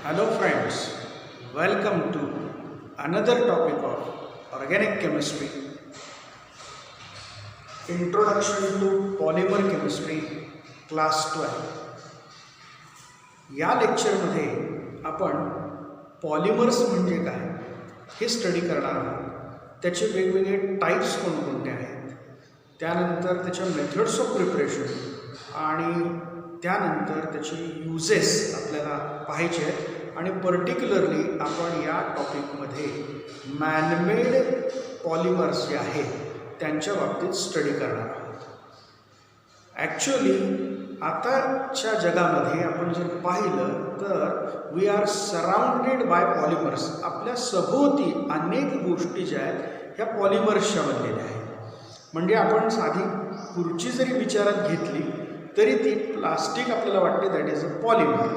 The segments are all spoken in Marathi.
Hello friends, welcome to another topic of organic chemistry, Introduction to Polymer Chemistry, Class 12. या लेक्चरमध्ये आपण पॉलिमर्स म्हणजे काय हे स्टडी करणार आहोत. त्याचे वेगवेगळे टाईप्स कोणकोणते आहेत, त्यानंतर त्याच्या मेथड्स ऑफ प्रिपरेशन आणि त्यानंतर त्याचे युजेस आपल्याला पाहायचे आहेत. आणि पर्टिक्युलरली आपण या टॉपिकमध्ये मॅनमेड पॉलिमर्स जे आहेत त्यांच्या बाबतीत स्टडी करणार आहोत. ॲक्च्युअली आताच्या जगामध्ये आपण जर पाहिलं तर we are surrounded by polymers. आपल्या सभोवती अनेक गोष्टी ज्या आहेत ह्या पॉलिमर्सच्या बनलेल्या आहेत. म्हणजे आपण साधी खुर्ची जरी विचारात घेतली तरी ती प्लास्टिक आपल्याला वाटते, दॅट इज अ पॉलिमर.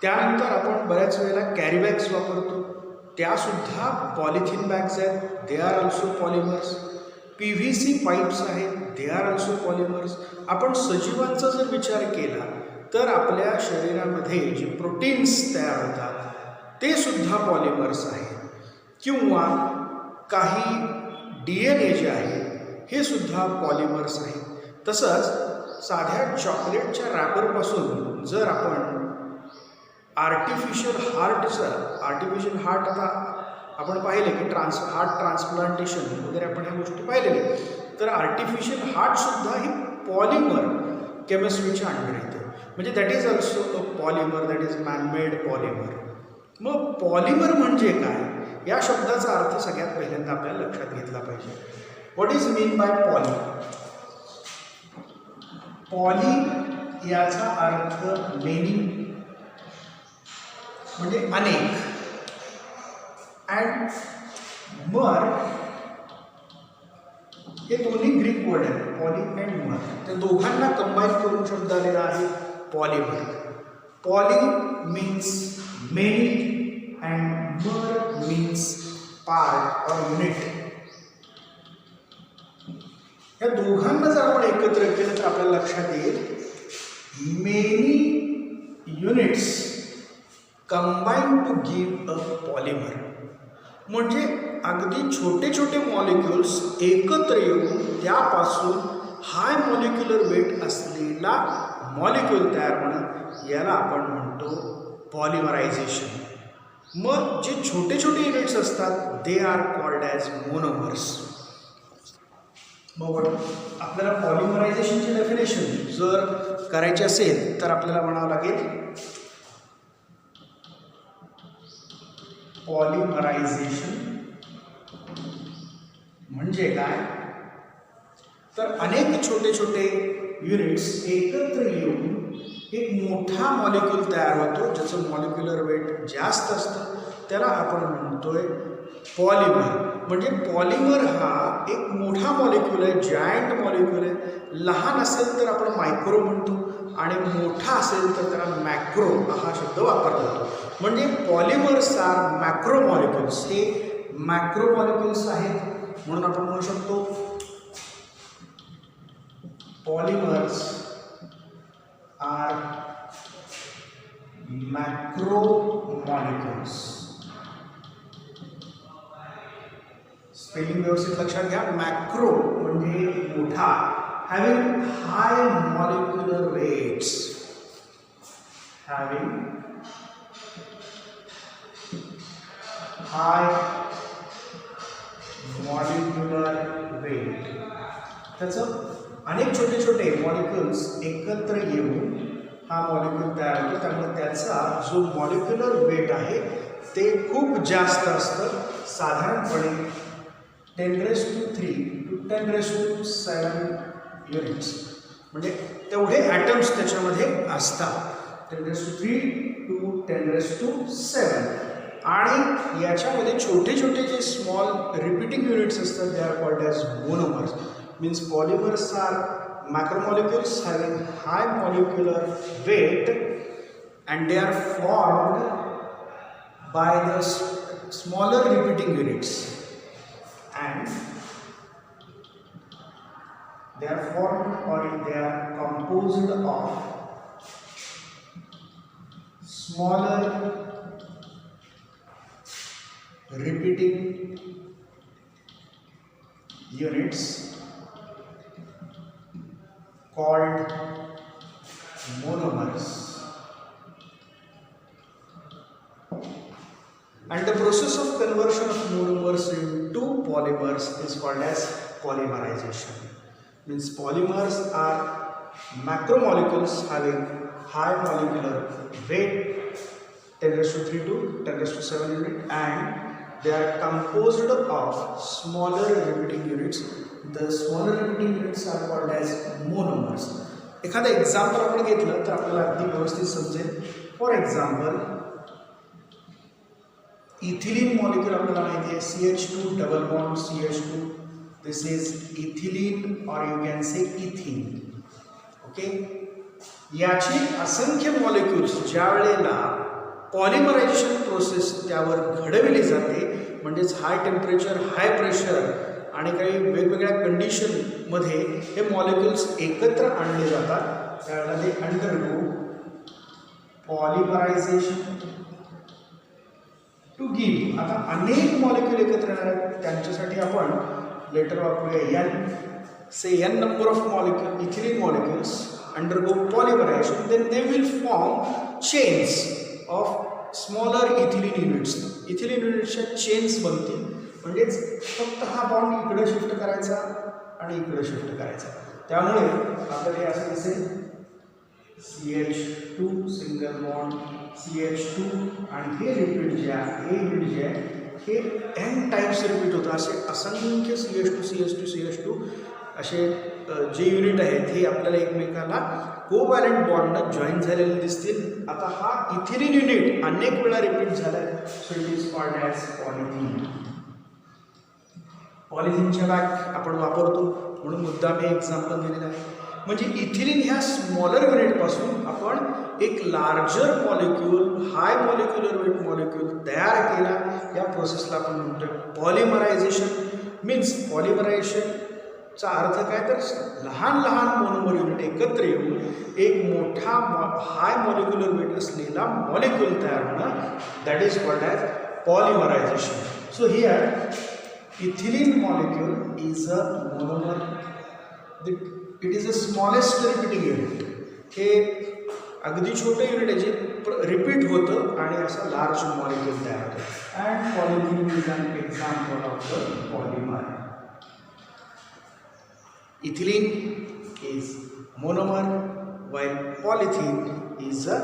त्यानंतर आपण बऱ्याच वेळेला कॅरी बॅग्स वापरतो, त्यासुद्धा पॉलिथिन बॅग्स आहेत, they are also polymers. PVC pipes आहेत, दे आर ऑल्सो पॉलिमर्स. आपण सजीवांचा जर विचार केला तर आपल्या शरीरामध्ये जे प्रोटीन्स तयार होतात ते सुद्धा पॉलिमर्स आहेत. किंवा काही DNA जे आहे हे सुद्धा पॉलिमर्स आहेत. तसंच साध्या चॉकलेटच्या रॅपरपासून जर आपण आर्टिफिशियल हार्ट आता आपण पाहिले की हार्ट ट्रान्सप्लांटेशन वगैरे आपण ह्या गोष्टी पाहिलेल्या, तर आर्टिफिशियल हार्टसुद्धा ही पॉलिमर केमिस्ट्रीच्या अंडर येतं. म्हणजे that is also a polymer, that is man-made polymer. मग पॉलिमर म्हणजे काय या शब्दाचा अर्थ सगळ्यात पहिल्यांदा आपल्याला लक्षात घेतला पाहिजे. What is mean by poly? Poly याचा अर्थ मेनी म्हणजे अनेक, अँड मर हे दोन्ही ग्रीक वर्ड आहेत, पॉली अँड मर. त्या दोघांना कंबाईन करून शब्द आलेला आहे polymer. Poly means many and मर मीन्स पार्ट और युनिट. या दोघांना जर आपण एकत्र केलं तर आपल्याला लक्षात येईल many units combine to give a polymer. म्हणजे अगदी छोटे छोटे मॉलिक्युल्स एकत्र येऊन त्यापासून हाय मॉलिक्युलर वेट असलेला मॉलिक्यूल तयार होणं याला आपण म्हणतो पॉलिमरायझेशन. मग जे छोटे छोटे युनिट्स असतात they are called as monomers. मग आपल्याला पॉलिमरायझेशनची डेफिनेशन जर करायची असेल तर आपल्याला म्हणावं लागेल पॉलिमरायझेशन म्हणजे काय, तर अनेक छोटे छोटे युनिट्स एकत्र येऊन एक मोठा मॉलिक्यूल तयार होतो ज्याचं मॉलिक्युलर वेट जास्त असतं, त्याला आपण म्हणतोय पॉलिमर. म्हणजे पॉलिमर हा एक मोठा मॉलिक्यूल आहे, जायंट मॉलिक्यूल आहे. लहान असेल तर आपण मायक्रो म्हणतो आणि मोठा असेल तर त्याला मॅक्रो हा शब्द वापरला जातो. म्हणजे पॉलिमर्स आर मॅक्रो मॉलिक्युल्स. हे मॅक्रो मॉलिक्युल्स आहेत म्हणून आपण म्हणू शकतो polymers are macro molecules. Spelling व्यवस्थित लक्षात घ्या. मॅक्रो म्हणजे मोठा, having high molecular weights, having high molecular weight. त्याचं अनेक छोटे छोटे मॉलिक्युल्स एकत्र येऊन हा मॉलिक्यूल तयार होतो. त्यामुळे त्याचा जो मॉलिक्युलर वेट आहे ते खूप जास्त असतं. साधारणपणे 10⁻³ to 10⁻⁷ युनिट्स. म्हणजे तेवढे ॲटम्स त्याच्यामध्ये असतात, 10⁻³ to 10⁻⁷. आणि याच्यामध्ये छोटे छोटे जे स्मॉल रिपीटिंग युनिट्स असतात they are called as monomers. Means polymers are macromolecules having high molecular weight and they are formed by the smaller repeating units. And they are formed or they are composed of smaller repeating units called monomers, and the process of conversion of monomers into polymers is called as polymerization. Means polymers are macromolecules having high molecular weight 10 raised to 3 to 10 raised to 7 unit, and they are composed of smaller repeating units. The smaller repeating units are called as monomers. एखादा एक्झाम्पल आपण घेतलं तर आपल्याला अगदी व्यवस्थित समजेल. फॉर एक्झाम्पल इथिलीन मॉलिक्यूल आपल्याला माहिती आहे, CH2 double bond CH2, this is ethylene or you can say ethene. Okay, याची असंख्य मॉलिक्यूल्स ज्या वेळेला पॉलिमरायझेशन प्रोसेस त्यावर घडविली जाते, म्हणजेच हाय टेम्परेचर हाय प्रेशर आणि काही वेगवेगळ्या कंडिशनमध्ये हे मॉलिक्यूल्स एकत्र आणले जातात, त्यावेळेला ते अंडरगो पॉलिमरायझेशन टू गिव्ह. आता अनेक मॉलिक्यूल एकत्र येणार आहेत, त्यांच्यासाठी आपण लेटर वापरूया N. Say N number of molecule ethylene molecules undergo polymerization, then they will form chains of smaller ethylene units. Ethylene युनिट्सच्या चेन्स बनतील, म्हणजेच फक्त हा बॉन्ड इकडे शिफ्ट करायचा आणि इकडे शिफ्ट करायचा. त्यामुळे आपल्याला हे असं दिसेल CH2 सिंगल बॉन्ड CH2, आणि हे रिपीट जे आहे, हे युनिट जे आहे हे N टाइम्स रिपीट होतं. असे असंख्य CH2 असे जे युनिट आहेत हे आपल्याला एकमेकाला कोव्हॅलेंट बॉन्डनं जॉईन झालेले दिसतील. आता हा इथिलीन युनिट अनेक वेळा रिपीट झाला आहे, so it is called as polythene. पॉलिथिनच्या बॅग आपण वापरतो म्हणून मुद्दाम हे एक्झाम्पल दिलेलं आहे. म्हणजे इथिलीन ह्या स्मॉलर युनिटपासून आपण एक लार्जर मॉलिक्यूल हाय मॉलिक्युलर वेट मॉलिक्यूल तयार केला. या प्रोसेसला आपण म्हणतो पॉलिमरायझेशन. मीन्स पॉलिमरायझेशनचा अर्थ काय, तर लहान लहान मोनोमर युनिट एकत्र येऊन एक मोठा हाय मॉलिक्युलर वेट असलेला मॉलिक्यूल तयार होणं, that is called as polymerization. So here ethylene molecule is a monomer. It is the smallest repeating unit. हे अगदी छोटे युनिट आहे जे रिपीट होतं आणि असं लार्ज मॉलिक्यूल तयार होतं. And polythene is an example of the polymer. Ethylene is monomer while polythene is a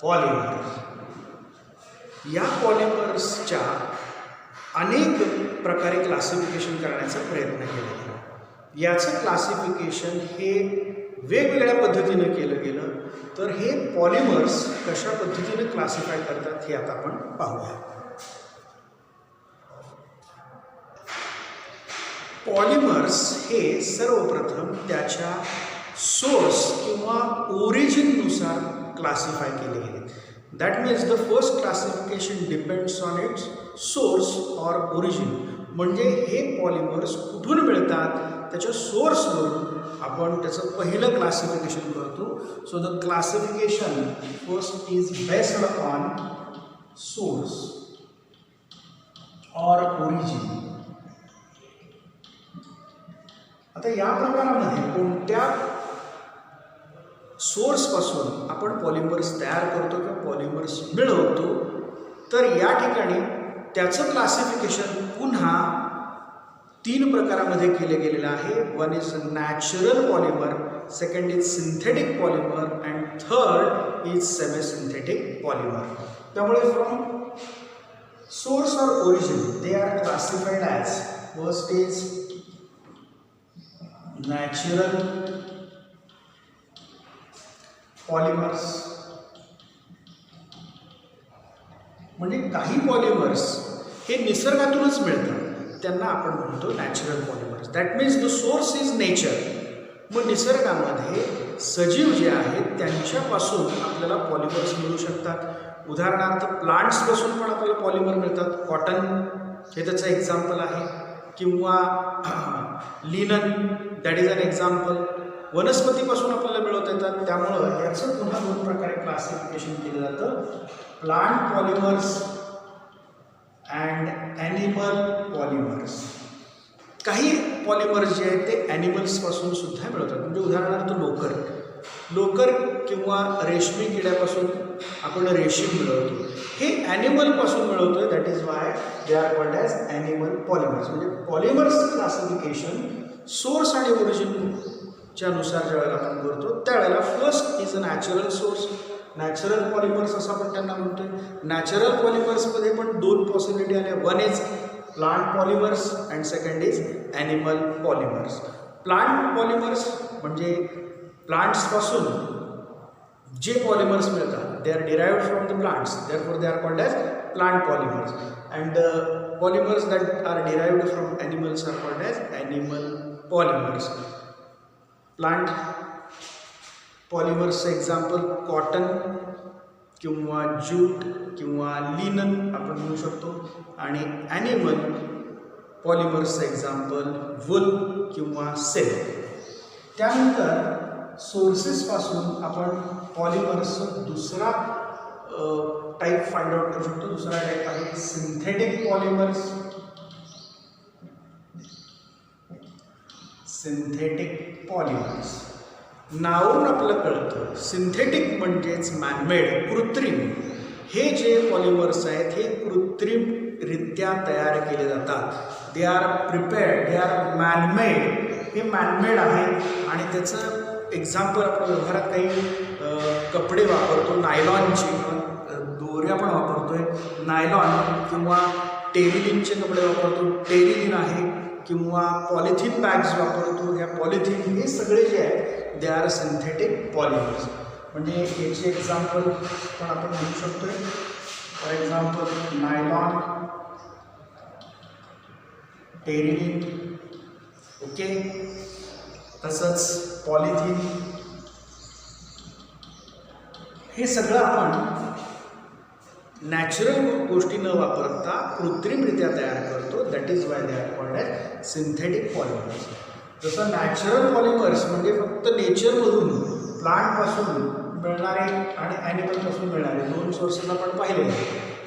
polymer. या पॉलिमर्सच्या अनेक प्रकारे क्लासिफिकेशन करण्याचा प्रयत्न केला गेला. याचं क्लासिफिकेशन हे वेगवेगळ्या पद्धतीनं केलं गेलं. तर हे पॉलिमर्स कशा पद्धतीने क्लासिफाय करतात हे आता आपण पाहूया. पॉलिमर्स हे सर्वप्रथम त्याच्या सोर्स किंवा ओरिजिननुसार क्लासिफाय केले गेले. That means the first classification depends on it's source or origin. म्हणजे हे पॉलिमर्स कुठून मिळतात त्याच्या सोर्सवरून आपण त्याचं पहिलं क्लासिफिकेशन करतो. So the classification first is based on source or origin. आता या प्रकारामध्ये कोणत्या सोर्सपासून आपण पॉलिमर्स तयार करतो किंवा पॉलिमर्स मिळवतो, तर या ठिकाणी त्याचं क्लासिफिकेशन पुन्हा 3 प्रकारामध्ये केले गेलेलं आहे. One is natural polymer, second is synthetic polymer and third is semi synthetic polymer. त्यामुळे from source or origin they are classified as first is natural polymers. म्हणजे काही पॉलिमर्स हे निसर्गातूनच मिळतात, त्यांना आपण म्हणतो natural polymers. That means the source is nature. मग निसर्गामध्ये सजीव जे आहेत त्यांच्यापासून आपल्याला पॉलिमर्स मिळू शकतात. उदाहरणार्थ प्लांट्सपासून पण आपल्याला पॉलिमर मिळतात. कॉटन हे त्याचं एक्झाम्पल आहे, किंवा linen that is an example. वनस्पतीपासून आपल्याला मिळत मिळवता येतात. त्यामुळं याचं पुन्हा दोन प्रकारे क्लासिफिकेशन केलं जातं, plant polymers and animal polymers. काही पॉलिमर्स जे आहेत ते ॲनिमल्सपासून सुद्धा मिळवतात. म्हणजे उदाहरणार्थ लोकर किंवा रेशमी किड्यापासून आपण रेशीम मिळवतो, हे ॲनिमलपासून मिळवतोय. That is why they are called as animal polymers. म्हणजे पॉलिमर्स क्लासिफिकेशन सोर्स आणि ओरिजिनच्या नुसार ज्यावेळेला आपण करतो त्यावेळेला first is a natural source, natural polymers असं आपण त्यांना म्हणतोय. नॅचरल पॉलिमर्समध्ये पण दोन पॉसिबिलिटी आल्या, one is plant polymers and second is animal polymers. Plant polymers म्हणजे प्लांट्सपासून जे पॉलिमर्स मिळतात they are derived from the plants, therefore they are called as plant polymers. And the polymers that are derived from animals are called as animal polymers. Plant पॉलिमर्सचं एक्झाम्पल कॉटन किंवा ज्यूट किंवा लिनन आपण म्हणू शकतो. आणि ॲनिमल पॉलिमर्सचं एक्झाम्पल वूल किंवा सिल्क. त्यानंतर सोर्सेसपासून आपण पॉलिमर्सचं दुसरा टाईप फाइंड आउट करू शकतो. दुसरा टाईप आहे सिंथेटिक पॉलिमर्स. सिंथेटिक पॉलिमर्स नावरून आपलं कळतं, सिंथेटिक म्हणजेच मॅनमेड, कृत्रिम. हे जे पॉलिमर्स आहेत हे कृत्रिमरित्या तयार केले जातात. They are prepared, they are man-made. हे मॅनमेड आहे आणि त्याचं एक्झाम्पल आपण व्यवहारात काही कपडे वापरतो, नायलॉनचे दोऱ्या पण वापरतोय, नायलॉन किंवा टेरिलिनचे कपडे वापरतो, टेरिलिन आहे, किंवा पॉलिथिन बॅग्स वापरतो. ह्या पॉलिथिन हे सगळे जे आहेत दे आर सिंथेटिक पॉलिमर्स. म्हणजे याचे एक्झाम्पल पण आपण म्हणू शकतोय. For example nylon, Terylene, okay. तसंच पॉलिथिन, हे सगळं आपण नॅचरल गोष्टी न वापरता कृत्रिमरित्या तयार करतो. That is why they are called as synthetic polymers. जसं नॅचरल पॉलिमर्स म्हणजे फक्त नेचरमधून प्लांटपासून मिळणारे आणि ॲनिमलपासून मिळणारे दोन सोर्सेस आपण पाहिले,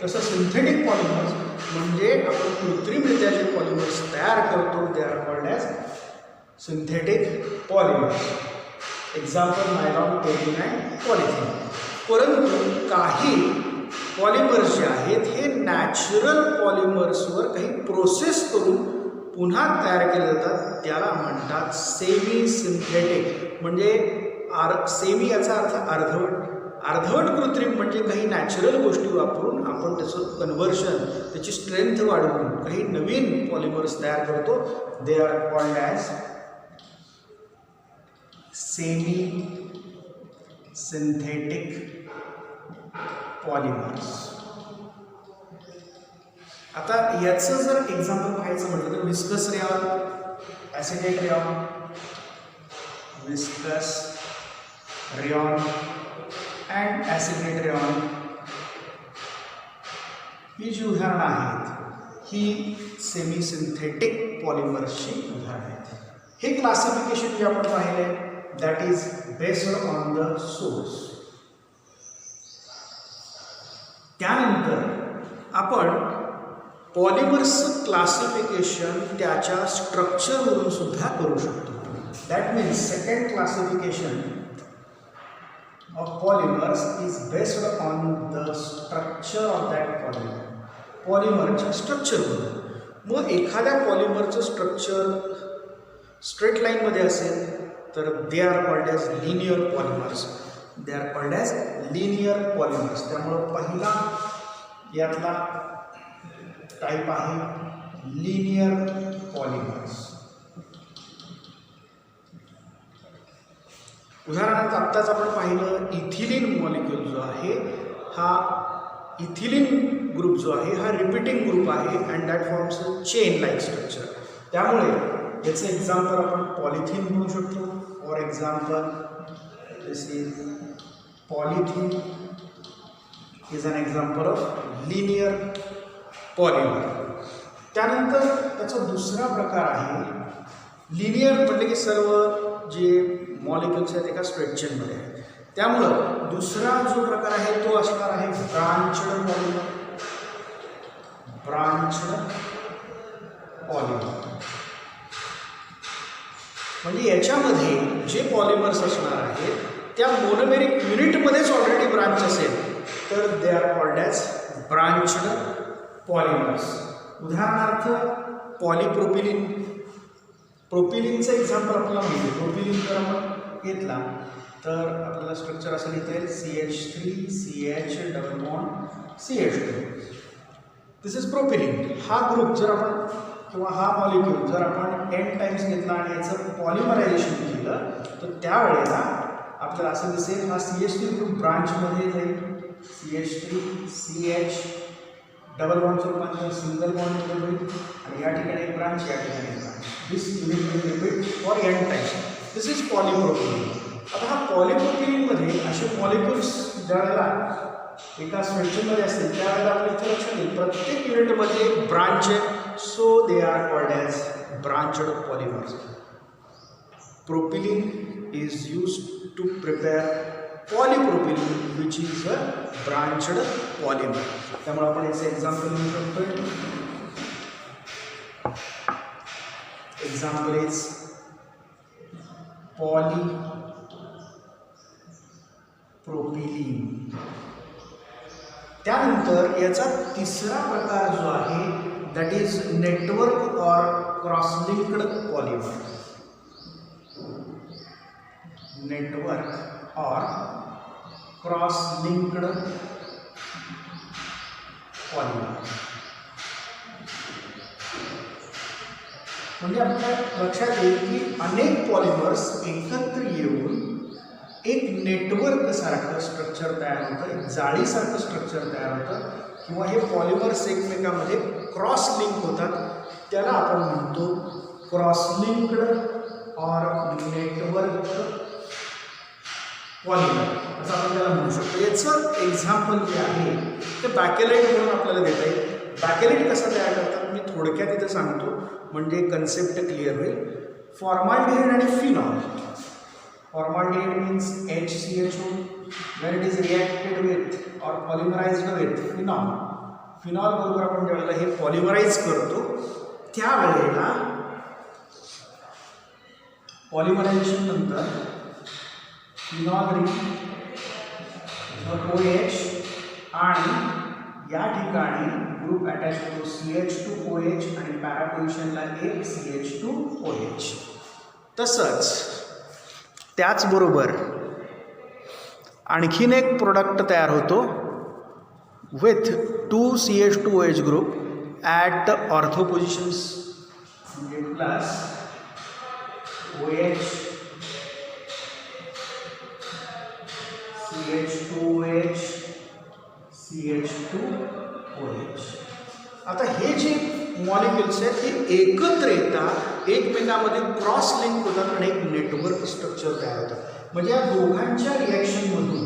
तसं सिंथेटिक पॉलिमर्स म्हणजे आपण कृत्रिमरित्या जे पॉलिमर्स तयार करतो they are called as synthetic polymers. Example nylon, Terylene and polythene. परंतु काही पॉलिमर्स जे आहेत हे नॅचरल पॉलिमर्सवर काही प्रोसेस करून पुन्हा तयार केले जातात. त्याला म्हणतात सेमी सिंथेटिक. म्हणजे सेमी याचा अर्थ अर्धवट. अर्धवट कृत्रिम म्हणजे काही नॅचरल गोष्टी वापरून आपण त्याचं कन्व्हर्शन, त्याची स्ट्रेंथ वाढवून काही नवीन पॉलिमर्स तयार करतो. They are called as semi synthetic polymers. आता याचं जर एक्झाम्पल पाहायचं म्हटलं तर viscose rayon, acetate rayon, viscose rayon and acetate rayon ही जी उदाहरणं आहेत ही सेमी सिंथेटिक पॉलिमर्सची उदाहरणं आहेत. हे क्लासिफिकेशन जे आपण पाहिले that is based on the source. त्यानंतर आपण पॉलिमर्सचं क्लासिफिकेशन त्याच्या स्ट्रक्चरवरून सुद्धा करू शकतो. That means second classification of polymers is based on the structure of that polymer. पॉलिमरच्या स्ट्रक्चरवरून. मग एखाद्या पॉलिमरचं स्ट्रक्चर स्ट्रेट लाईनमध्ये असेल तर they are called as linear polymers. They are called as linear polymers. त्यामुळं पहिला यातला टाईप आहे लिनियर पॉलिमर्स. उदाहरणार्थ आत्ताच आपण पाहिलं इथिलीन मॉलिक्यूल जो आहे हा इथिलीन ग्रुप जो आहे हा रिपीटिंग ग्रुप आहे and that forms a chain like structure. त्यामुळे याचं एक्झाम्पल आपण पॉलिथिन म्हणू शकतो. For example this is polythene is an example of linear polymer. त्यानंतर त्याचा दुसरा प्रकार आहे लिनियर म्हटले की सर्व जे मॉलिक्युल्स आहेत एका स्ट्रेट चेनमध्ये आहेत. त्यामुळं दुसरा जो प्रकार आहे तो असणार आहे ब्रांच्ड पॉलिमर. ब्रांच्ड पॉलिमर म्हणजे याच्यामध्ये जे पॉलिमर्स असणार आहेत त्या मोनोमेरिक युनिटमध्येच ऑलरेडी ब्रांच असेल तर they are called as branched polymers. उदाहरणार्थ पॉलिप्रोपिलिन. प्रोपिलिनचं एक्झाम्पल आपल्याला माहिती आहे. प्रोपिलिन जर आपण घेतला तर आपल्याला स्ट्रक्चर असं लिहिता येईल CH3 CH double bond CH2. This is propylene. हा ग्रुप जर आपण किंवा हा मॉलिक्यूल जर आपण n टाइम्स घेतला आणि याचं पॉलिमरायझेशन केलं तर त्यावेळेला आपल्याला असं दिसेल हा CH3 ग्रुप ब्रांचमध्ये जाईल. CH3 CH डबल बॉन्डचं रूपांतर सिंगल बॉन्डमध्ये होईल आणि या ठिकाणी एक ब्रांच या ठिकाणी एक branch. This unit will repeat for n times. This is polypropylene. आता हा पॉलिप्रोपिलिनमध्ये असे मॉलिक्युल्स ज्यावेळेला एका स्ट्रक्चरमध्ये असतील त्यावेळेला आपल्या इथे लक्षात येईल प्रत्येक युनिटमध्ये एक ब्रांच आहे. So they are called as branched polymers. Propylene is used to prepare polypropylene which is a branched polymer. त्यामुळे आपण याचे एक्झाम्पल लिहू शकतो. Example is polypropylene. त्यानंतर याचा तिसरा प्रकार जो आहे that is network or crosslinked polymer. Network or crosslinked polymer म्हणजे आपल्या लक्षात येईल की अनेक पॉलिमर्स एकत्र येऊन एक नेटवर्क सारखं स्ट्रक्चर तयार होतं. एक जाळीसारखं स्ट्रक्चर तयार होतं किंवा हे पॉलिमर्स एकमेकांमध्ये क्रॉस लिंक होतात. त्याला आपण म्हणतो क्रॉसलिंक्ड ऑर नेटवर्क पॉलिमर असं आपण त्याला म्हणू शकतो. याचं एक्झाम्पल जे आहे ते बॅकेलाइट म्हणून आपल्याला देता येईल. बॅकेलाइट कसं तयार करतात मी थोडक्यात इथं सांगतो म्हणजे कन्सेप्ट क्लिअर होईल. फॉर्माल्डिहाइड आणि phenol. Formaldehyde means HCHO when it is reacted with or polymerized with phenol. Phenol बरोबर आपण ज्यावेळेला हे पॉलिमराइज करतो त्यावेळेला पॉलिमरायझेशन नंतर फिनॉल रिंग OH आणि या ठिकाणी ग्रुप अटॅच होतो CH2OH आणि पॅरा पोझिशनला एक CH2OH. तसंच त्याचबरोबर आणखीन एक प्रोडक्ट तयार होतो with 2 CH2OH group at ortho positions म्हणजे प्लस OH CH2OH CH2OH. आता हे जे मॉलिक्युल्स आहेत हे एकत्र येतात एकमेकांमध्ये क्रॉस लिंक होतात आणि एक नेटवर्क स्ट्रक्चर तयार होतं. म्हणजे या दोघांच्या रिॲक्शनमधून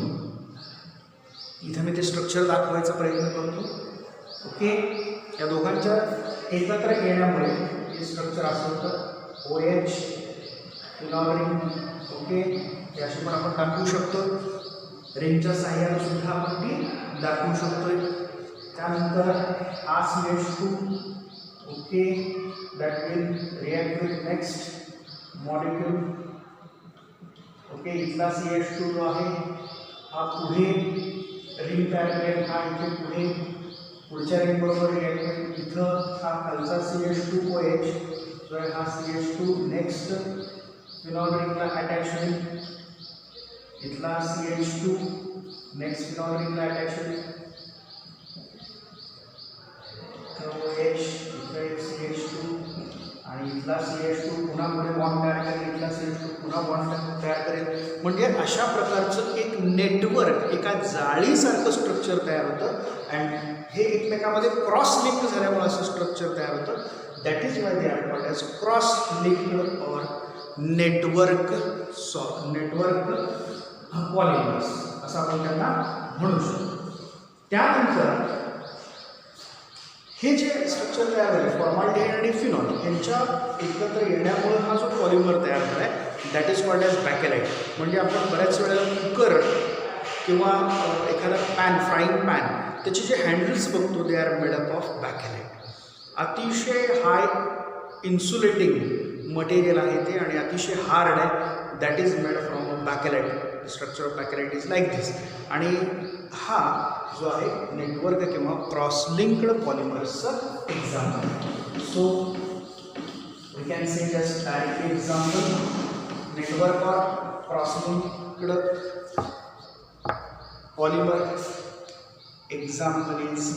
इथं मी ते स्ट्रक्चर दाखवायचा प्रयत्न करतो. ओके. या दोघांच्या एकत्र येण्यामुळे हे स्ट्रक्चर असं होतं OH फिनॉल रिंग. ओके. हे अशी पण आपण दाखवू शकतो. रिंगच्या साह्याने सुद्धा आपण ती दाखवू शकतोय. त्यानंतर हा CH2 okay that will react with next molecule. Okay. इथला CH2 जो आहे हा पुढे रिंग तयार करेल. हा इथे पुढे पुढच्या रिंग बरोबर रिॲक्ट करेल. इथं हा खालचा CH2OH जो आहे हा CH2 नेक्स्ट फिनॉल रिंगला अटॅच होईल. इथला CH2 नेक्स्ट फिनॉल रिंगला अटॅच होईल. OH इथला एक CH2 आणि इथला CH2 पुन्हा पुढे बॉन्ड तयार करेल. इथला CH2 पुन्हा बॉन्ड तयार करेल. म्हणजे अशा प्रकारचं एक नेटवर्क एका जाळीसारखं स्ट्रक्चर तयार होतं अँड हे एकमेकांमध्ये क्रॉस लिंक झाल्यामुळे असं स्ट्रक्चर तयार होतं. That is why they are called as cross linked or network polymers असं आपण त्यांना म्हणू शकतो. त्यानंतर हे जे स्ट्रक्चर तयार झाले फॉर्माल्डिहाइड आणि फिनॉल यांच्या एकत्र येण्यामुळे हा जो पॉलिमर तयार झाला आहे दॅट इज कॉल्ड ॲज बॅकेलाइट. म्हणजे आपण बऱ्याच वेळेला कुकर किंवा एखादा पॅन फ्राईंग पॅन त्याचे जे हँडल्स बघतो they are made up of bakelite. अतिशय हाय इन्सुलेटिंग मटेरियल आहे ते आणि अतिशय हार्ड आहे. That is made from bakelite. Structure of bakelite is like this. आणि हा जो आहे नेटवर्क किंवा क्रॉस लिंक्ड पॉलिमर्सचं example. So we can say just directly example network or cross linked polymer example is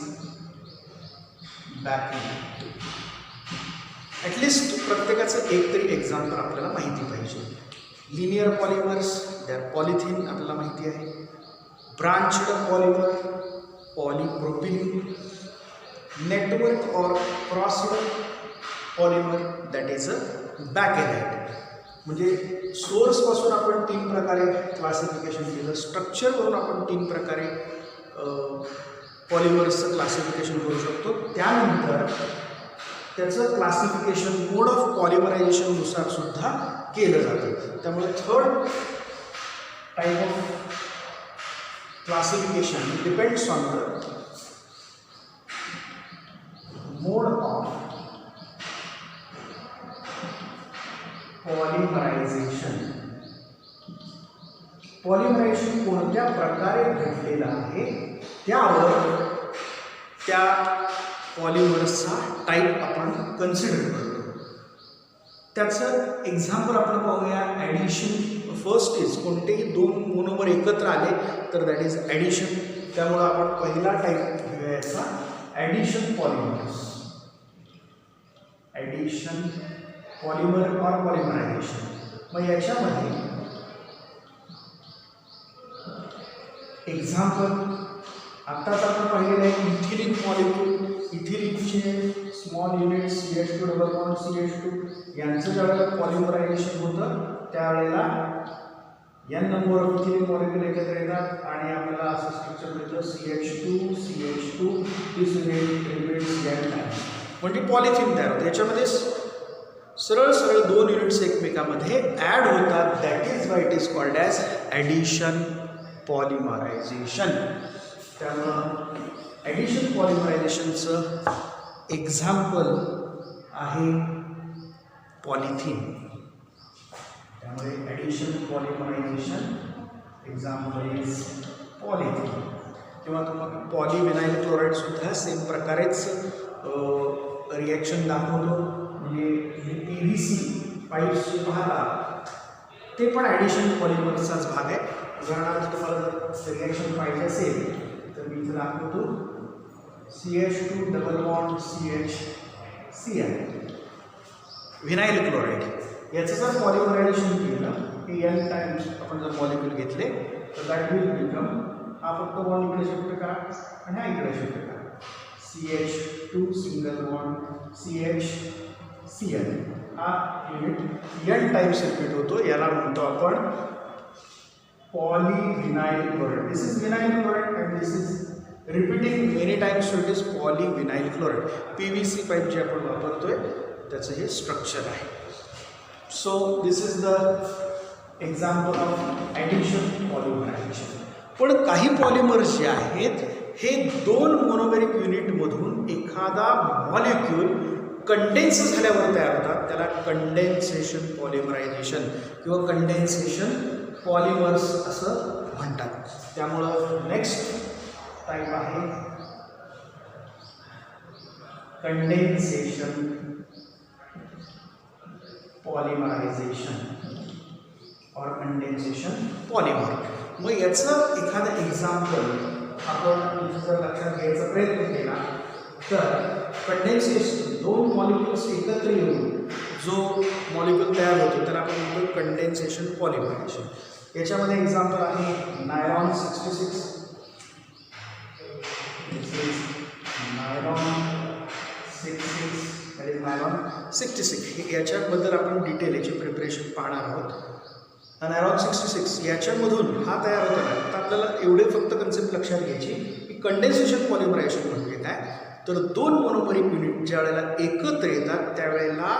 bakelite. At least प्रत्येकाचं एक तरी एक्झाम्पल आपल्याला माहिती पाहिजे. Linear polymers they are polythene आपल्याला माहिती आहे. Branched polymer polypropylene. Network or crossed polymer that is a bakelite. म्हणजे सोर्सपासून आपण 3 प्रकारे क्लासिफिकेशन केलं. स्ट्रक्चरवरून आपण 3 प्रकारे पॉलिमर्सचं क्लासिफिकेशन करू शकतो. त्यानंतर त्याचं क्लासिफिकेशन मोड ऑफ पॉलिमरायझेशननुसार सुद्धा केलं जातं. त्यामुळे third type of classification depends on the mode of polymerization. पॉलिमरायझेशन कोणत्या प्रकारे घडलेलं आहे त्यावर त्या पॉलिमर्सचा टाईप आपण कन्सिडर करतो. त्याचं एक्झाम्पल आपण पाहूया. ॲडिशन. फर्स्ट इज कोणतेही 2 मोनोमर एकत्र आले तर दॅट इज ॲडिशन. त्यामुळं आपण पहिला टाईप घेऊया याचा ॲडिशन पॉलिमर्स. ॲडिशन पॉलिमर और पॉलिमरायझेशन. मग याच्यामध्ये एक्झाम्पल आत्ताच आपण पाहिलेलं आहे इथिलिन मॉलिक्यूल. इथिलिनचे small unit CH2 double bond CH2 यांचं ज्यावेळेला पॉलिमरायझेशन होतं त्यावेळेला n number of ethylene molecule एकत्र येतात आणि आपल्याला असं स्ट्रक्चर मिळतं CH2 CH2 this unit repeats n times. म्हणजे पॉलिथिन तयार होतं. याच्यामध्ये सरळ सरळ 2 युनिट्स एकमेकांमध्ये ॲड होतात. That is why it is called as addition polymerization. त्यामुळं ॲडिशन पॉलिमरायझेशनचं एक्झाम्पल आहे पॉलिथिन. त्यामुळे addition polymerization example is polythene. किंवा तुम्हाला पॉलिव्हिनाइल क्लोराईड सुद्धा सेम प्रकारेच रिॲक्शन दाखवतो. म्हणजे PVC पाईप्स जे पाहता ते पण ॲडिशन पॉलिमर्सचाच भाग आहे. उदाहरणार्थ तुम्हाला जर रिॲक्शन पाहिजे असेल तर मी इथं दाखवतो CH2 double bond CHCl vinyl chloride. याचं जर पॉलिमरायझेशन केलं की n टाइम्स आपण जर मॉलिक्यूल घेतले तर दॅट विल बिकम. हा फक्त बॉन्ड इकडे शिफ्ट करा आणि हा इकडे शिफ्ट करा. CH2 single bond CHCl. हा युनिट n टाइम्स रिपीट होतो. याला म्हणतो आपण polyvinyl chloride. This is vinyl chloride and this is repeating many times. So it is polyvinyl chloride. PVC pipe जे आपण वापरतोय त्याचं हे स्ट्रक्चर आहे. So this is the example of addition polymerization. पण काही पॉलिमर्स जे आहेत हे 2 मोनोमेरिक युनिटमधून एखादा मॉलिक्यूल कंडेन्स झाल्यावर तयार होतात. त्याला कंडेन्सेशन पॉलिमरायझेशन किंवा कंडेन्सेशन पॉलिमर्स असं म्हणतात. त्यामुळं नेक्स्ट टाईप आहे कंडेन्सेशन पॉलिमरायझेशन और कंडेन्सेशन पॉलिमर. मग याचं एखादं एक्झाम्पल आपण जर लक्षात घ्यायचा प्रयत्न केला तर कंडेन्सेशन 2 मॉलिक्युल्स एकत्र येऊन जो मॉलिक्यूल तयार होतो त्याला आपण म्हणतो कंडेन्सेशन पॉलिमरायझेशन. याच्यामध्ये एक्झाम्पल आहे नायलॉन 66. नायलॉन 66 याच्याबद्दल आपण डिटेल याची प्रिपरेशन पाहणार आहोत. नायलॉन 66 याच्यामधून हा तयार होताना आता आपल्याला एवढे फक्त कन्सेप्ट लक्षात घ्यायची की कंडेन्सेशन पॉलिमरायझेशन म्हणजे काय. तर दोन मोनोमरिक युनिट ज्या वेळेला एकत्र येतात त्यावेळेला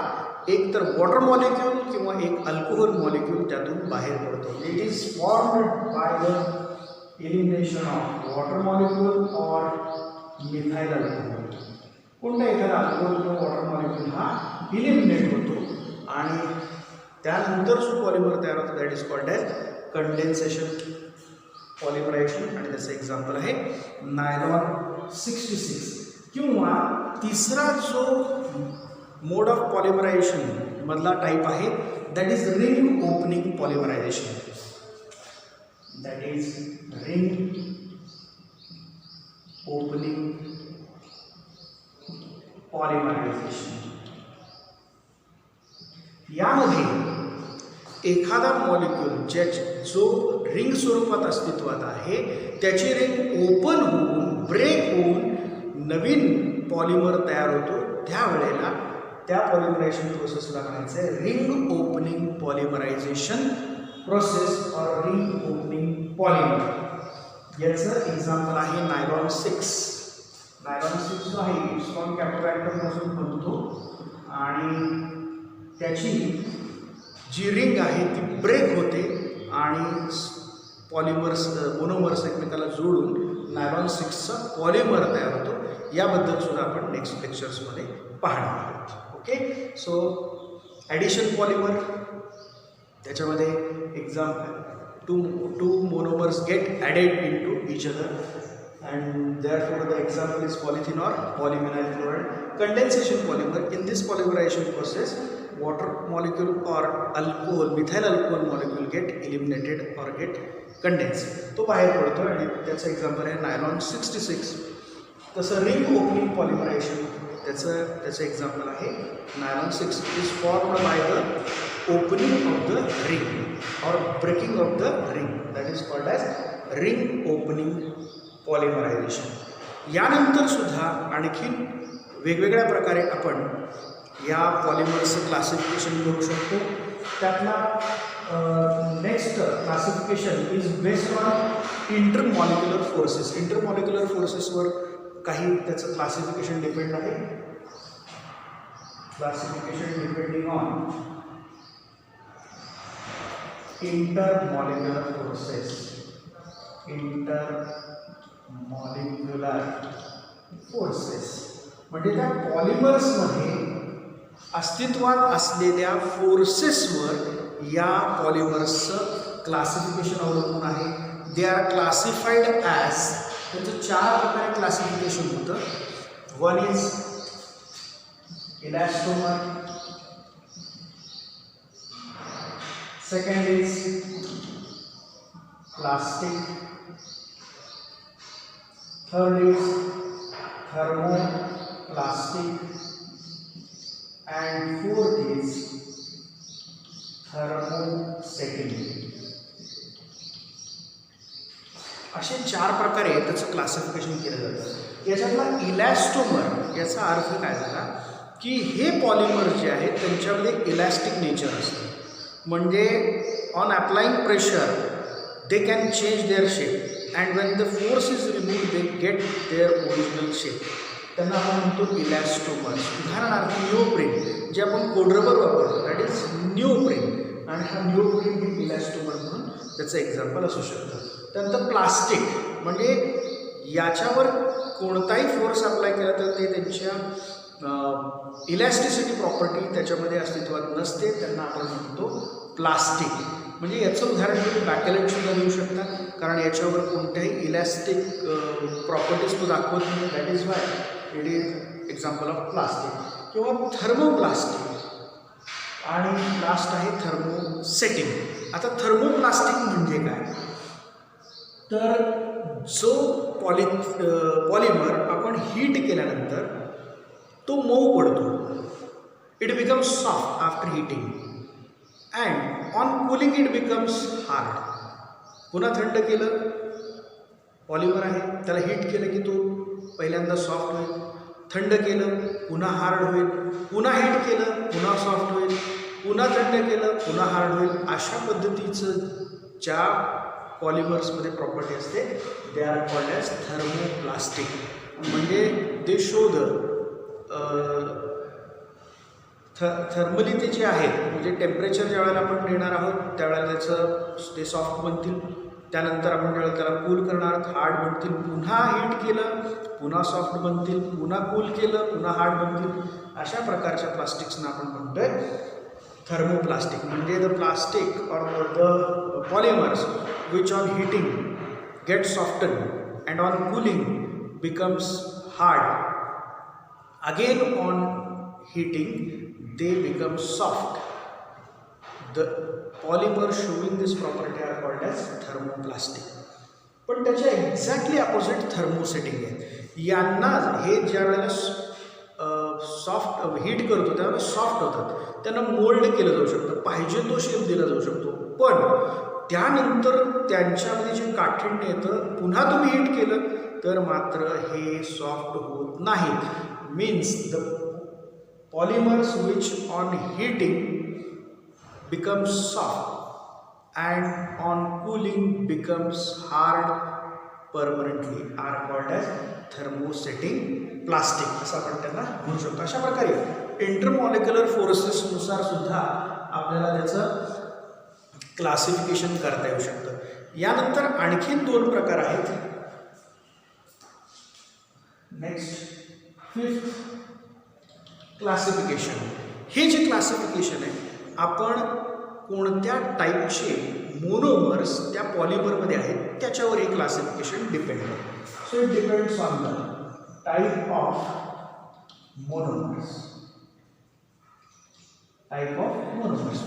एक तर वॉटर मॉलिक्यूल किंवा एक अल्कोहोल मॉलिक्यूल त्यातून बाहेर पडतो. It is formed by the elimination of water molecule और मिथाइल अल्कोहोल. कोणता एखादा अल्कोहोल किंवा वॉटर मॉलिक्यूल हा इलिमिनेट होतो आणि त्यानंतर जो पॉलिमर तयार होतो that is called as condensation polymerization आणि त्याचं एक्झाम्पल आहे नायलॉन 66. किंवा तिसरा जो मोड ऑफ पॉलिमरायझेशन मधला टाईप आहे that is ring opening polymerization. That is ring opening polymerization. यामध्ये एखादा मॉलिक्यूल जो रिंग स्वरूपात अस्तित्वात आहे त्याची रिंग ओपन होऊन ब्रेक होऊन नवीन पॉलिमर तयार होतो. त्यावेळेला त्या पॉलिमरायझेशन प्रोसेसला म्हणायचं आहे रिंग ओपनिंग पॉलिमरायझेशन प्रोसेस और रिंग ओपनिंग पॉलिमर. याचं एक्झाम्पल आहे नायलॉन 6. नायलॉन 6 जो आहे इप्सॉन कॅप्टोरॅक्टरपासून बनतो आणि त्याची जी रिंग आहे ती ब्रेक होते आणि पॉलिमर्स मोनोमर्स एकमेकाला जोडून नायलॉन 6चा पॉलिमर तयार होतो. याबद्दल सुद्धा आपण नेक्स्ट लेक्चर्समध्ये पाहणार आहोत. ओके, सो ॲडिशन पॉलिमर त्याच्यामध्ये two monomers get added into each other and therefore the example is polythene or polyvinyl chloride. Condensation polymer, in this polymerization process water molecule or alcohol methyl alcohol molecule get eliminated or get condensed. तो बाहेर पडतो आणि त्याचं एक्झाम्पल आहे नायलॉन 66. तसं रिंग ओपनिंग पॉलिमरायझेशन त्याचं एक्झाम्पल आहे nylon 6. Is formed by the opening of the ring or breaking of the ring. That is called as ring opening polymerization. यानंतर सुद्धा आणखी वेगवेगळ्या प्रकारे आपण या पॉलिमर्सचं क्लासिफिकेशन करू शकतो. त्यातला next classification is based on intermolecular forces. Intermolecular फोर्सेसवर काही त्याचं क्लासिफिकेशन डिपेंड आहे. Classification depending on intermolecular forces. Intermolecular forces म्हणजे त्या पॉलिमर्समध्ये अस्तित्वात असलेल्या फोर्सेसवर या पॉलिमर्सचं क्लासिफिकेशन अवलंबून आहे. दे आर क्लासिफाईड ॲज, त्याचं 4 प्रकारे क्लासिफिकेशन होतं. One is elastomer, second is plastic, third is thermoplastic and fourth is thermosetting. असे 4 प्रकारे त्याचं क्लासिफिकेशन केलं जातं. याच्यातला इलॅस्टोमर याचा अर्थ काय झाला की हे पॉलिमर जे आहेत त्यांच्यामध्ये इलॅस्टिक नेचर असतं. म्हणजे on applying pressure they can change there shape and when the force is removed they get their original shape. त्यांना आपण म्हणतो इलॅस्टोमर्स. उदाहरणार्थ निओप्रिन जे आपण कोडरबर वापरतो दॅट इज निओप्रिन आणि हा निओप्रिन हे इलॅस्टोमर म्हणून त्याचं एक्झाम्पल असू शकतं. त्यानंतर प्लास्टिक म्हणजे याच्यावर कोणताही फोर्स अप्लाय केला तर ते त्यांच्या इलॅस्टिसिटी प्रॉपर्टी त्याच्यामध्ये अस्तित्वात नसते, त्यांना आपण म्हणतो प्लास्टिक. म्हणजे याचं उदाहरण तुम्ही बॅकेलेटसुद्धा देऊ शकता कारण याच्यावर कोणत्याही इलॅस्टिक प्रॉपर्टीज तो दाखवत नाही. That is why it is example of plastic. किंवा थर्मोप्लास्टिक आणि लास्ट आहे थर्मोसेटिंग. आता थर्मोप्लास्टिक म्हणजे काय तर जो पॉलिमर आपण हीट केल्यानंतर तो मऊ पडतो. It becomes soft after heating and on cooling it becomes hard. पुन्हा थंड केलं पॉलिमर आहे त्याला हीट केलं की तो पहिल्यांदा सॉफ्ट होईल, थंड केलं पुन्हा हार्ड होईल, पुन्हा हीट केलं पुन्हा सॉफ्ट होईल, पुन्हा थंड केलं पुन्हा हार्ड होईल. अशा पद्धतीचं ज्या पॉलिमर्समध्ये प्रॉपर्टी असते, दे आर कॉल्ड ॲज थर्मोप्लास्टिक. म्हणजे दे शो द थर्मली ते जे आहेत, म्हणजे टेम्परेचर ज्या वेळेला आपण देणार आहोत त्यावेळेला त्याचं ते सॉफ्ट बनतील. त्यानंतर आपण ज्यावेळेला त्याला कूल करणार आहोत हार्ड बनतील, पुन्हा हीट केलं पुन्हा सॉफ्ट बनतील, पुन्हा कूल केलं पुन्हा हार्ड बनतील. अशा प्रकारच्या प्लास्टिक्सना आपण म्हणतोय थर्मोप्लास्टिक. म्हणजे the plastic or the polymers which on heating get soften and on cooling becomes hard. Again on heating they become soft. The polymers showing this property are called as thermoplastic. पण त्याच्या एक्झॅक्टली अपोजिट थर्मोसेटिंग आहे. यांना हे ज्या वेळेला सॉफ्ट हीट करतो त्यावेळेला सॉफ्ट होतात, त्यांना मोल्ड केलं जाऊ शकतं, पाहिजे तो शेप दिला जाऊ शकतो. पण त्यानंतर त्यांच्यामध्ये जे काठिण्य येतं पुन्हा तुम्ही हीट केलं तर मात्र हे सॉफ्ट होत नाहीत. Means the polymers which on heating becomes soft and on cooling becomes hard permanently are called as thermosetting plastic असं आपण त्यांना म्हणू शकतो. अशा प्रकारे इंटरमॉलिक्युलर फोर्सेसनुसार सुद्धा आपल्याला त्याचं क्लासिफिकेशन करता येऊ शकतं. यानंतर आणखीन 2 प्रकार आहेत. Next 5th classification. हे जे क्लासिफिकेशन आहे, आपण कोणत्या टाईपचे मोनोमर्स त्या पॉलिमरमध्ये आहेत त्याच्यावर हे क्लासिफिकेशन डिपेंड आहे. So it depends on the type of monomers. Type of monomers.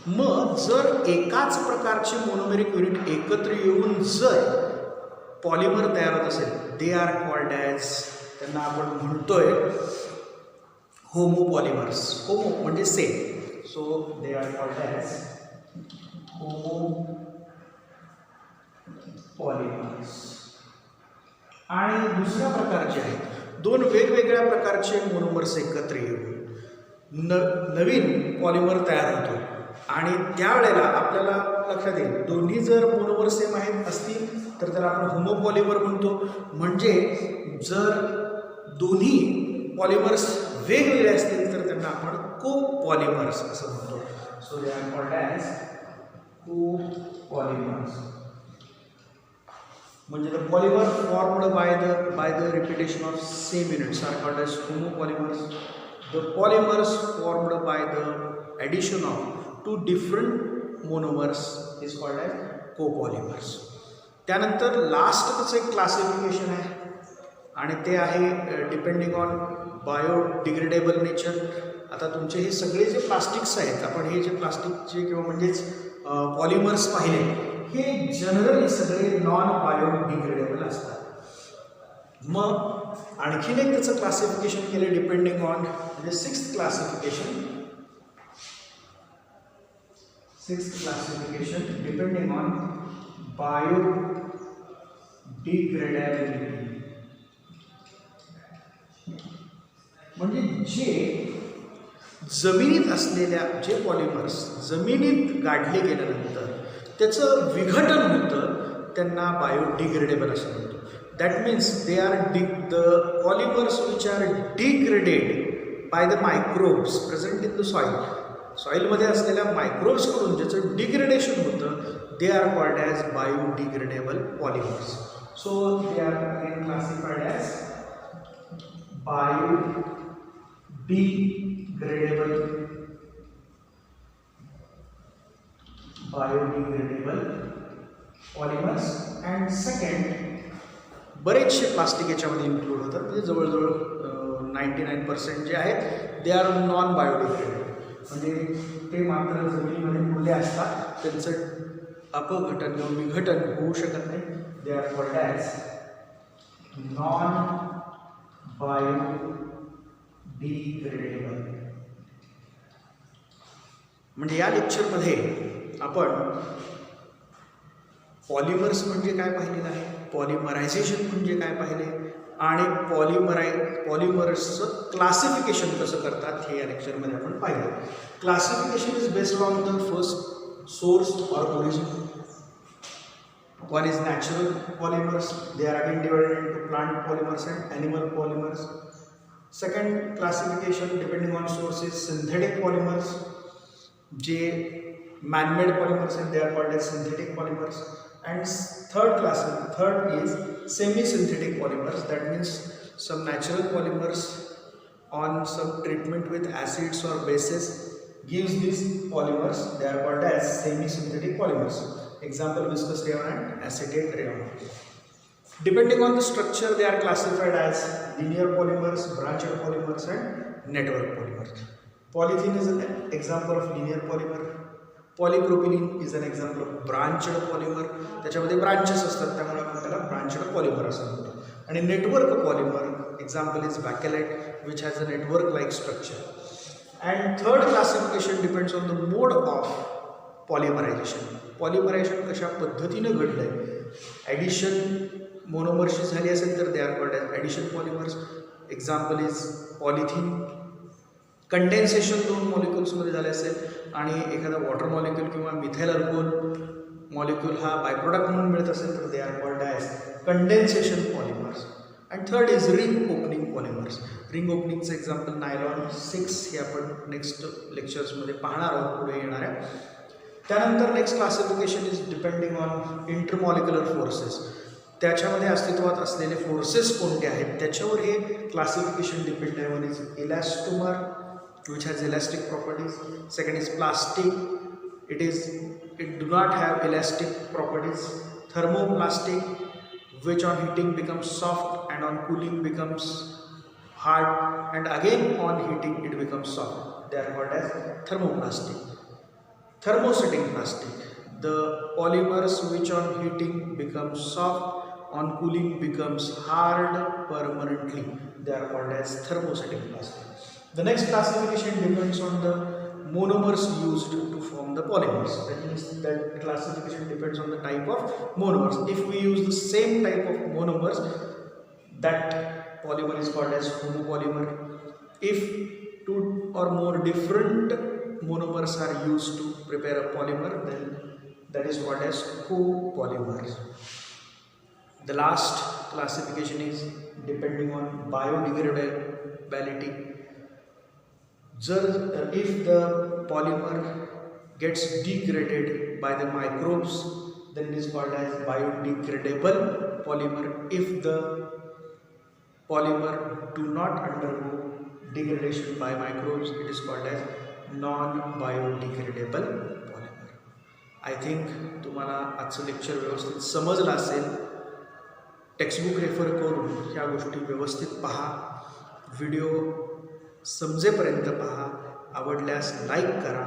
मग जर एकाच प्रकारचे मोनोमेरिक युनिट एकत्र येऊन जर पॉलिमर तयार होत असेल, दे आर कॉल्ड ॲज, त्यांना आपण म्हणतोय होमोपॉलिमर्स. होमो म्हणजे same, so they are called as homopolymers. आणि दुसऱ्या प्रकारचे आहेत 2 वेगवेगळ्या प्रकारचे मोनोमर्स एकत्र येऊन नवीन पॉलिमर तयार होतो. आणि त्यावेळेला आपल्याला लक्षात येईल दोन्ही जर मोनोमर सेम आहेत असतील तर त्याला आपण होमोपॉलिमर म्हणतो. म्हणजे जर दोन्ही पॉलिमर्स वेगवेगळे असतील तर त्यांना आपण कोपॉलिमर्स असं म्हणतो. So they are called as copolymers. म्हणजे the polymer formed by the repetition of same units are called as homopolymers. The polymers formed by the addition of 2 different monomers is called as copolymers. त्यानंतर लास्ट त्याचं एक क्लासिफिकेशन आहे आणि ते आहे डिपेंडिंग ऑन बायोडिग्रेडेबल नेचर. आता तुमचे हे सगळे जे प्लास्टिक्स आहेत, आपण हे जे प्लास्टिकचे किंवा म्हणजेच पॉलिमर्स पाहिले, हे जनरली सगळे नॉन बायोडिग्रेडेबल असतात. मग आणखीन एक त्याचं क्लासिफिकेशन केलं डिपेंडिंग ऑन, म्हणजे 6th classification. 6th classification depending on biodegradability. म्हणजे जे जमिनीत असलेल्या जे पॉलिमर्स जमिनीत गाडले गेल्यानंतर त्याचं विघटन होतं त्यांना बायोडिग्रेडेबल असं म्हणतो. That means they are the polymers which are degraded by the microbes present in the soil. सॉईलमध्ये असलेल्या मायक्रोब्सकडून ज्याचं डिग्रेडेशन होतं, they are called as biodegradable polymers. So they are again classified as biodegradable polymers. And second, बरेचसे प्लास्टिक याच्यामध्ये इन्क्लूड होतात, म्हणजे जवळजवळ 99% जे आहेत दे आर नॉन बायोडिग्रेडेबल. म्हणजे ते मात्र जमिनीमध्ये मुले असतात, त्यांचं अपघटन किंवा विघटन होऊ शकत नाही. दे are called as non biodegradable. म्हणजे या लेक्चरमध्ये आपण पॉलिमर्स म्हणजे काय पाहिलेलं आहे, पॉलिमरायझेशन म्हणजे काय पाहिले, आणि पॉलिमर्सचं क्लासिफिकेशन कसं करतात हे या लेक्चरमध्ये आपण पाहिलं. Classification is based on the first source or origin. One is natural polymers. They are again divided into plant polymers and animal polymers. Second classification depending on source is synthetic polymers. Man-made polymers, and they are called as synthetic polymers. And third is semi-synthetic polymers. That means some natural polymers on some treatment with acids or bases gives these polymers. They are called as semi-synthetic polymers. Example, viscous rayon and acetate rayon. Depending on the structure, they are classified as linear polymers, branched polymers and network polymers. Polythene is an example of linear polymer. Polypropylene is an example of branched polymer. त्याच्यामध्ये ब्रांचेस असतात त्यामुळे आपण त्याला ब्रांचड पॉलिमर असं म्हणतो. आणि network polymer example is bakelite, which has a network like structure. And third classification depends on the mode of polymerization. Polymerization कशा पद्धतीने घडलंय. Addition मोनोमरशी झाली असेल तर they are called as addition polymers. Example is polythene. Condensation दोन मॉलिक्युल्समध्ये झाले असेल आणि एखादा वॉटर मॉलिक्यूल किंवा मिथाइल अल्कोहोल मॉलिक्यूल हा बाय प्रोडक्ट म्हणून मिळत असेल तर they are called as condensation polymers. And third is ring opening polymers. Ring ओपनिंगचं एक्झाम्पल नायलॉन 6 हे आपण नेक्स्ट लेक्चर्समध्ये पाहणार आहोत पुढे येणाऱ्या. त्यानंतर next classification is depending on intermolecular forces. त्याच्यामध्ये अस्तित्वात असलेले फोर्सेस कोणते आहेत त्याच्यावर हे क्लासिफिकेशन डिपेंड आहे. One is elastomer which has elastic properties. Second is plastic. It do not have elastic properties. Thermoplastic, which on heating becomes soft and on cooling becomes hard, and again on heating it becomes soft. They are called as thermoplastic. Thermosetting plastic, the polymers which on heating become soft, on cooling becomes hard permanently. They are called as thermosetting plastic. The next classification depends on the monomers used to form the polymers. That means that classification depends on the type of monomers. If we use the same type of monomers, that polymer is called as homopolymer. If two or more different monomers are used to prepare a polymer, then that is called as copolymers. The last classification is depending on biodegradability. If the polymer gets degraded by the microbes, then it is called as biodegradable polymer. If the polymer do not undergo degradation by microbes, it is called as non-biodegradable polymer. I think तुम्हाला आजचं लेक्चर व्यवस्थित समजलं असेल. टेक्स्टबुक रेफर करून ह्या गोष्टी व्यवस्थित पहा. व्हिडिओ समजेपर्यंत पहा. आवडल्यास लाईक करा,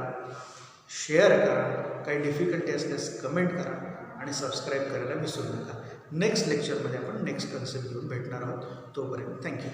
शेअर करा, काही डिफिकल्टी असल्यास कमेंट करा आणि सबस्क्राईब करायला विसरू नका. नेक्स्ट लेक्चरमध्ये आपण नेक्स्ट कन्सेप्ट घेऊन भेटणार आहोत. तोपर्यंत थँक्यू.